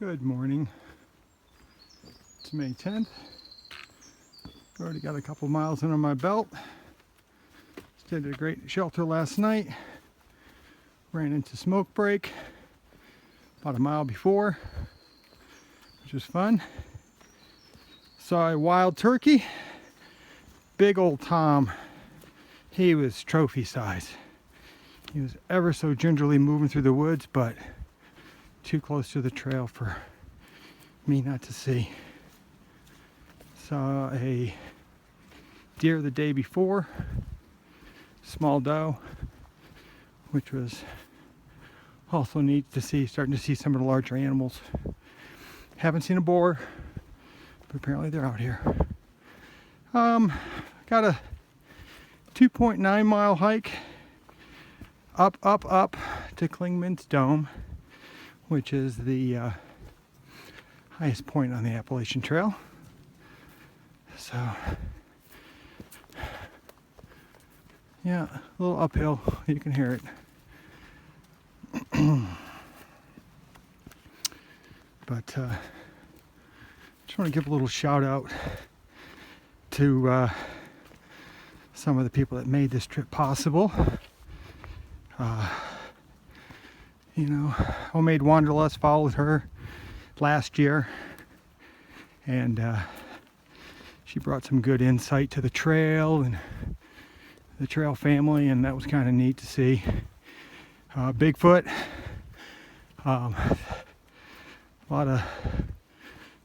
Good morning. It's May 10th. Already got a couple miles under my belt. Stayed at a great shelter last night. Ran into smoke break about a mile before, which was fun. Saw a wild turkey. Big old Tom. He was trophy size. He was ever so gingerly moving through the woods, but too close to the trail for me not to see. Saw a deer the day before, small doe, which was also neat to see, starting to see some of the larger animals. Haven't seen a boar, but apparently they're out here. Got a 2.9 mile hike up to Klingman's Dome, which is the highest point on the Appalachian Trail. So, yeah, a little uphill, you can hear it. But just want to give a little shout out to some of the people that made this trip possible. Homemade Wanderlust followed her last year, and she brought some good insight to the trail and the trail family, and that was kind of neat to see. Bigfoot, a lot of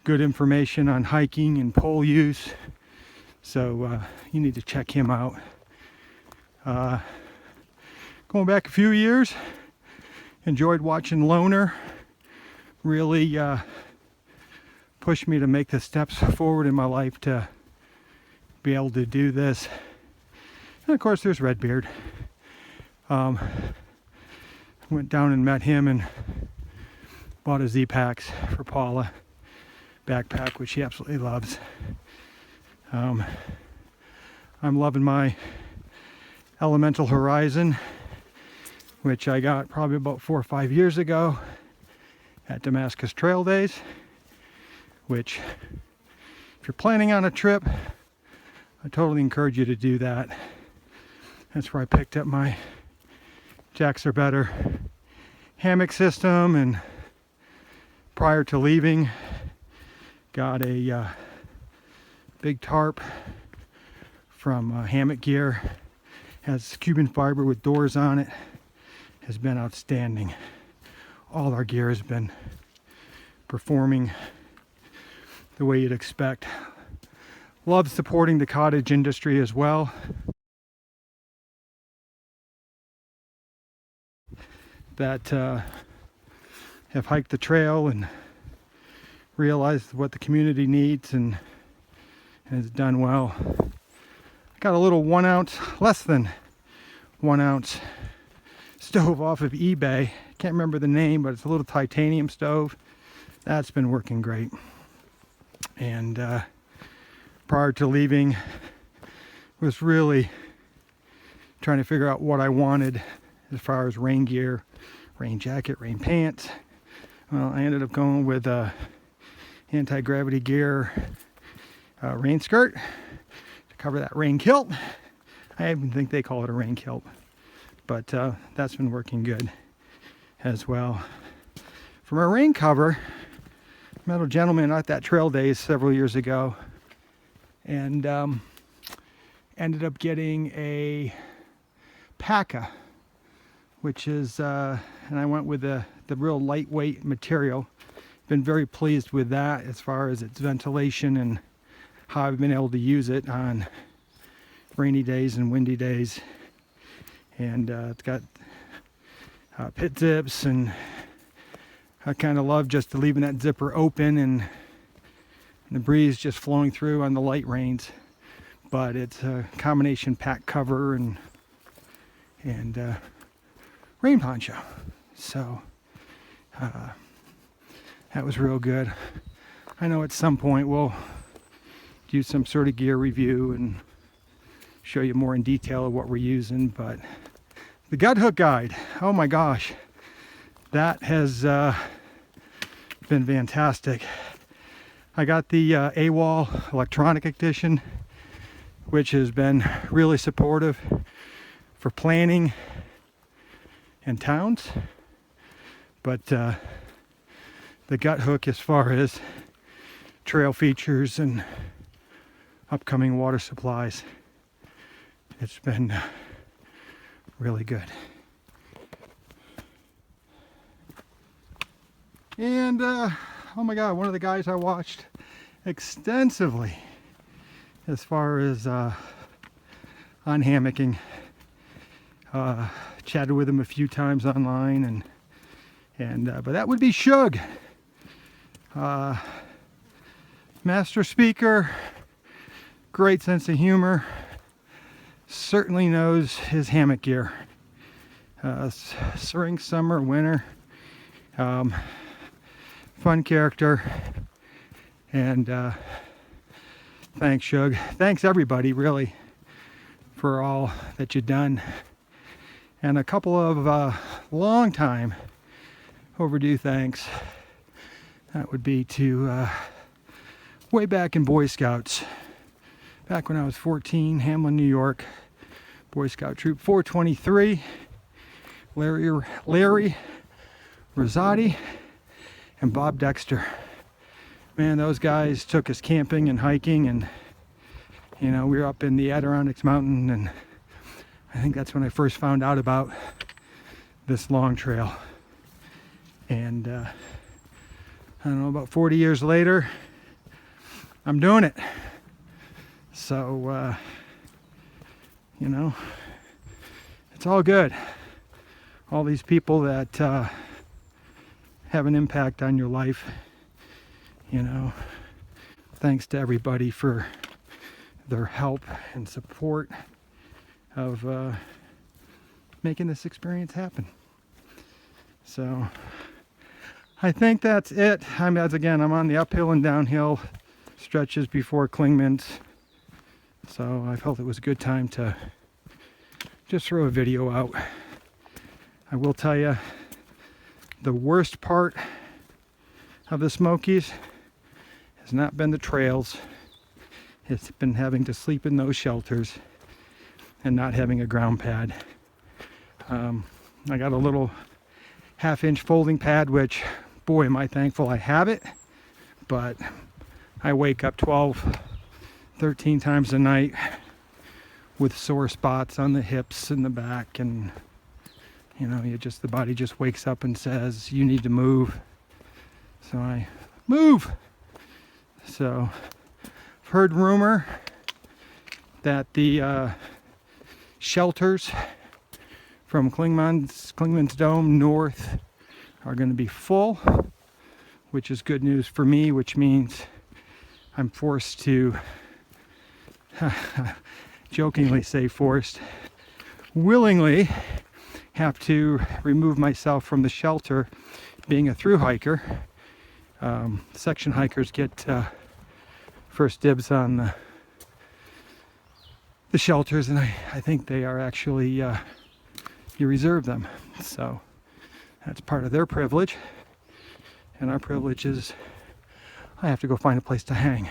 good information on hiking and pole use, so you need to check him out. Going back a few years, enjoyed watching Loner really pushed me to make the steps forward in my life to be able to do this. And of course there's Redbeard. Went down and met him and bought a Z-Packs for Paula backpack, which she absolutely loves. I'm loving my Elemental Horizon, which I got probably about 4 or 5 years ago at Damascus Trail Days, which if you're planning on a trip, I totally encourage you to do that. That's where I picked up my Jacks Are Better hammock system, and prior to leaving, got a big tarp from Hammock Gear. Has Cuban fiber with doors on it. Has been outstanding. All our gear has been performing the way you'd expect. Love supporting the cottage industry as well. That have hiked the trail and realized what the community needs and has done well. I got a little 1 ounce, less than 1 ounce stove off of eBay. Can't remember the name, but it's a little titanium stove. That's been working great. And prior to leaving, was really trying to figure out what I wanted as far as rain gear, rain jacket, rain pants. Well, I ended up going with anti-gravity gear rain skirt to cover that rain kilt. I even think they call it a rain kilt, but that's been working good as well. For my rain cover, I met a gentleman at that trail days several years ago, and ended up getting a Paca, which is, and I went with the real lightweight material. Been very pleased with that as far as its ventilation and how I've been able to use it on rainy days and windy days. And it's got pit zips, and I kind of love just leaving that zipper open and the breeze just flowing through on the light rains. But it's a combination pack cover and rain poncho. So that was real good. I know at some point we'll do some sort of gear review and show you more in detail of what we're using, but the gut hook guide, oh my gosh, that has been fantastic. I got the AWOL electronic edition, which has been really supportive for planning and towns, but the gut hook as far as trail features and upcoming water supplies, it's been really good. And oh my god, one of the guys I watched extensively as far as on hammocking, chatted with him a few times online, but that would be Shug. Master speaker, great sense of humor, certainly knows his hammock gear. Spring, summer, winter, fun character, and thanks Shug. Thanks everybody really for all that you've done, and a couple of long time overdue thanks. That would be to way back in Boy Scouts, back when I was 14, Hamlin, New York, Boy Scout Troop 423, Larry Rosati and Bob Dexter. Man, those guys took us camping and hiking, and you know, we were up in the Adirondacks mountain, and I think that's when I first found out about this long trail. And I don't know, about 40 years later, I'm doing it. So you know, it's all good. All these people that have an impact on your life, you know, thanks to everybody for their help and support of making this experience happen. So I think that's it. I'm on the uphill and downhill stretches before Clingman's, so I felt it was a good time to just throw a video out. I will tell you, the worst part of the Smokies has not been the trails. It's been having to sleep in those shelters and not having a ground pad. I got a little 1/2-inch folding pad, which, boy, am I thankful I have it, but I wake up 12, 13 times a night with sore spots on the hips and the back, and you know, the body just wakes up and says, you need to move. So I move. So I've heard rumor that the shelters from Clingman's Dome north are going to be full, which is good news for me, which means I'm forced to, jokingly say forced, willingly have to remove myself from the shelter. Being a through hiker, section hikers get first dibs on the shelters, and I think they are actually, you reserve them. So that's part of their privilege, and our privilege is I have to go find a place to hang.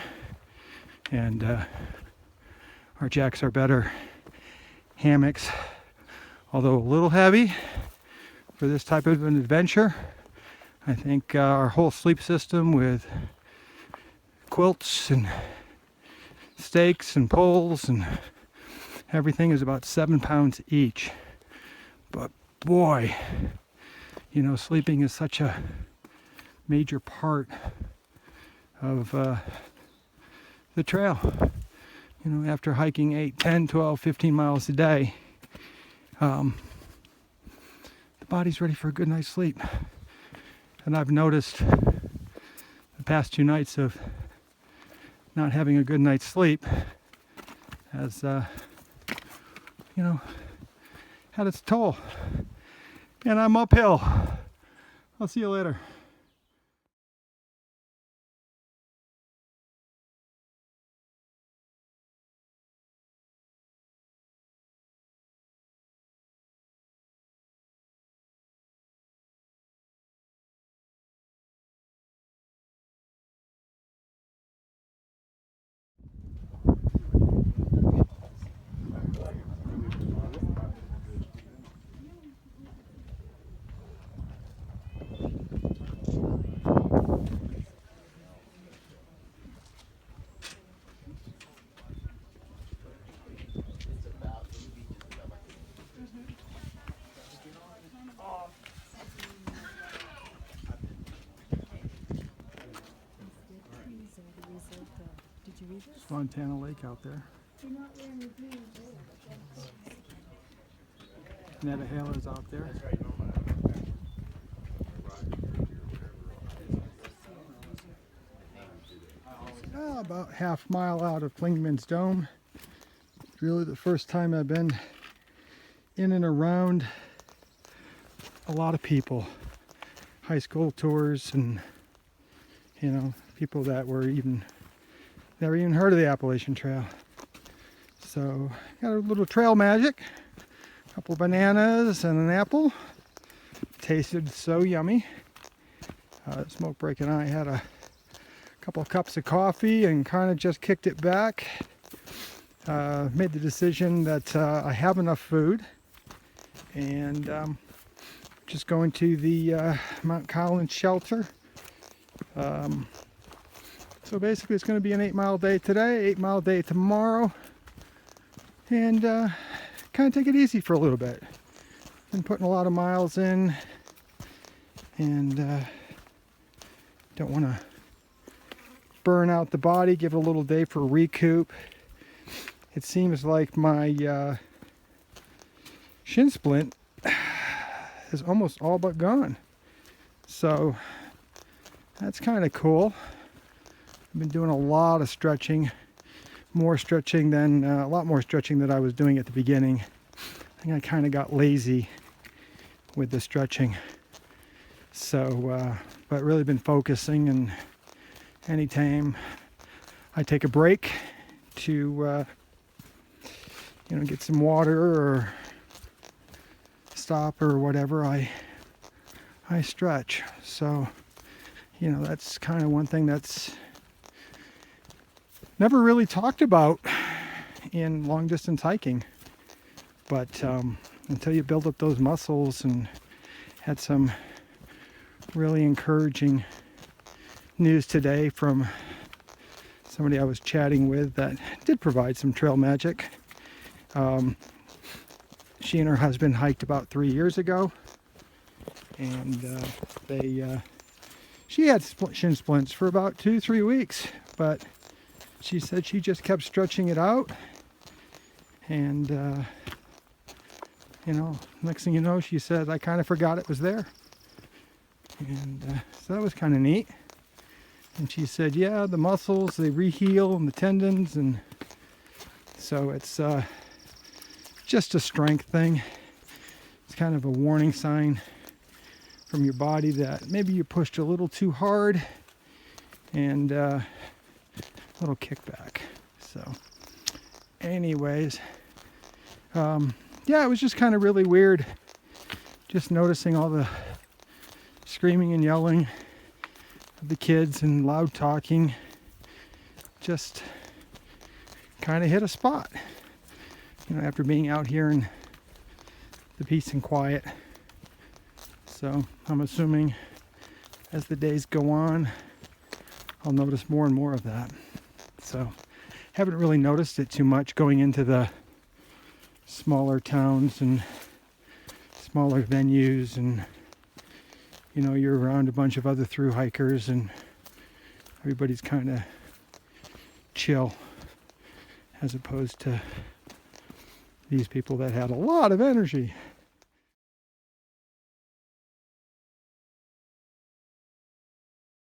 And our jacks are better hammocks, although a little heavy for this type of an adventure. I think our whole sleep system with quilts and stakes and poles and everything is about 7 pounds each. But boy, you know, sleeping is such a major part of the trail. You know, after hiking 8, 10, 12, 15 miles a day, the body's ready for a good night's sleep. And I've noticed the past 2 nights of not having a good night's sleep has, you know, had its toll. And I'm uphill. I'll see you later. Montana Lake out there. Nettahaler's out there. About half-mile out of Clingman's Dome. It's really the first time I've been in and around a lot of people. High school tours and, you know, people that were never even heard of the Appalachian Trail. So, got a little trail magic. A couple of bananas and an apple. Tasted so yummy. Smoke break and I had a couple of cups of coffee and kind of just kicked it back. Made the decision that I have enough food, and just going to the Mount Collins shelter. So basically it's going to be an 8-mile day today, 8-mile day tomorrow, and kind of take it easy for a little bit. Been putting a lot of miles in, and don't want to burn out the body, give it a little day for recoup. It seems like my shin splint is almost all but gone. So that's kind of cool. I've been doing a lot of stretching, more stretching than a lot more stretching than I was doing at the beginning. I think I kind of got lazy with the stretching. So, but really been focusing, and anytime I take a break to get some water or stop or whatever, I stretch. So, that's kind of one thing that's never really talked about in long distance hiking. But until you build up those muscles, and had some really encouraging news today from somebody I was chatting with that did provide some trail magic. She and her husband hiked about 3 years ago, and she had shin splints for about 2-3 weeks, but she said she just kept stretching it out, and next thing you know, she said, I kind of forgot it was there. And so that was kind of neat. And she said, yeah, the muscles, they reheal, and the tendons, and so it's just a strength thing. It's kind of a warning sign from your body that maybe you pushed a little too hard, and a little kickback. So anyways, yeah, it was just kind of really weird just noticing all the screaming and yelling of the kids and loud talking. Just kind of hit a spot, after being out here in the peace and quiet. So I'm assuming as the days go on, I'll notice more and more of that. So haven't really noticed it too much going into the smaller towns and smaller venues, and you're around a bunch of other thru hikers, and everybody's kind of chill, as opposed to these people that had a lot of energy.